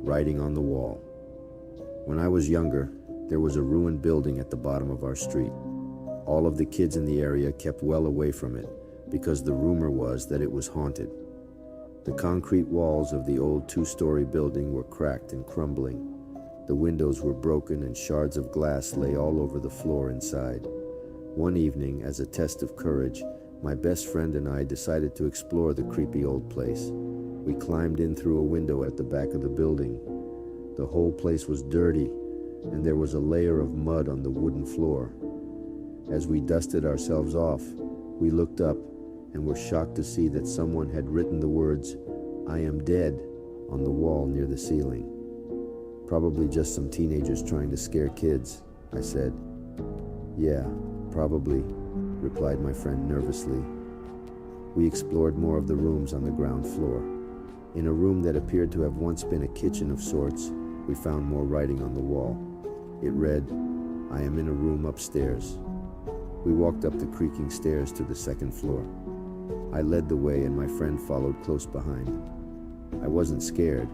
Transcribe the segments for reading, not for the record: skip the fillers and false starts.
writing on the wall. When I was younger, there was a ruined building at the bottom of our street. All of the kids in the area kept well away from it because the rumor was that it was haunted. The concrete walls of the old two-story building were cracked and crumbling. The windows were broken and shards of glass lay all over the floor inside. One evening, as a test of courage, my best friend and I decided to explore the creepy old place. We climbed in through a window at the back of the building. The whole place was dirty, and there was a layer of mud on the wooden floor. As we dusted ourselves off, we looked up and were shocked to see that someone had written the words, "I am dead," on the wall near the ceiling. "Probably just some teenagers trying to scare kids," I said. "Yeah, probably," replied my friend nervously. We explored more of the rooms on the ground floor. In a room that appeared to have once been a kitchen of sorts, we found more writing on the wall. It read, "I am in a room upstairs." We walked up the creaking stairs to the second floor. I led the way and my friend followed close behind. I wasn't scared,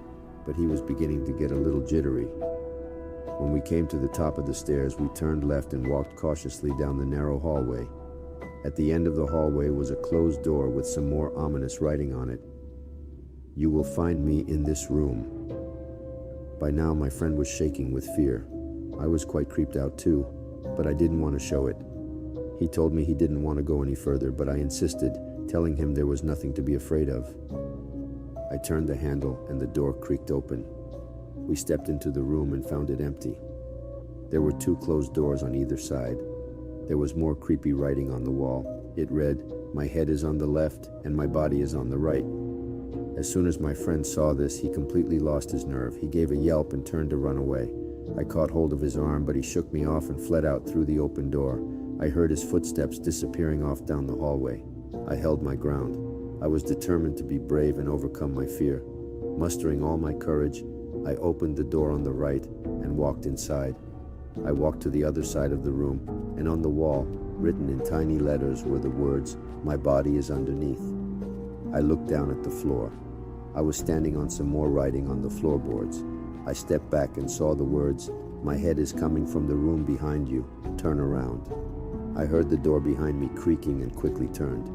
but he was beginning to get a little jittery. When we came to the top of the stairs, we turned left and walked cautiously down the narrow hallway. At the end of the hallway was a closed door with some more ominous writing on it. "You will find me in this room." By now, my friend was shaking with fear. I was quite creeped out too, but I didn't want to show it. He told me he didn't want to go any further, but I insisted, telling him there was nothing to be afraid of. I turned the handle and the door creaked open. We stepped into the room and found it empty. There were two closed doors on either side. There was more creepy writing on the wall. It read, "My head is on the left and my body is on the right." As soon as my friend saw this, he completely lost his nerve. He gave a yelp and turned to run away. I caught hold of his arm, but he shook me off and fled out through the open door. I heard his footsteps disappearing off down the hallway. I held my ground. I was determined to be brave and overcome my fear. Mustering all my courage, I opened the door on the right and walked inside. I walked to the other side of the room, and on the wall, written in tiny letters, were the words, "My body is underneath." I looked down at the floor. I was standing on some more writing on the floorboards. I stepped back and saw the words, "My head is coming from the room behind you. Turn around." I heard the door behind me creaking and quickly turned.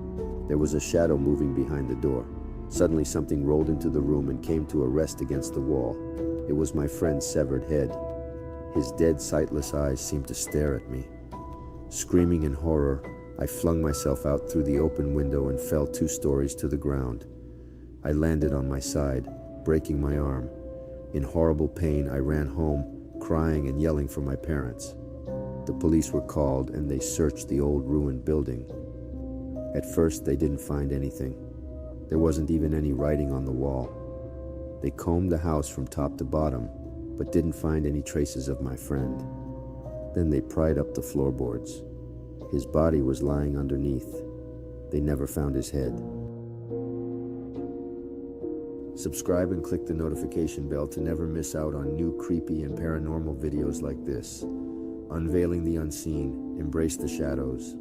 There was a shadow moving behind the door. Suddenly something rolled into the room and came to a rest against the wall. It was my friend's severed head. His dead, sightless eyes seemed to stare at me. Screaming in horror, I flung myself out through the open window and fell 2 stories to the ground. I landed on my side, breaking my arm. In horrible pain, I ran home, crying and yelling for my parents. The police were called and they searched the old ruined building. At first, they didn't find anything. There wasn't even any writing on the wall. They combed the house from top to bottom, but didn't find any traces of my friend. Then they pried up the floorboards. His body was lying underneath. They never found his head. Subscribe and click the notification bell to never miss out on new creepy and paranormal videos like this. Unveiling the unseen, embrace the shadows.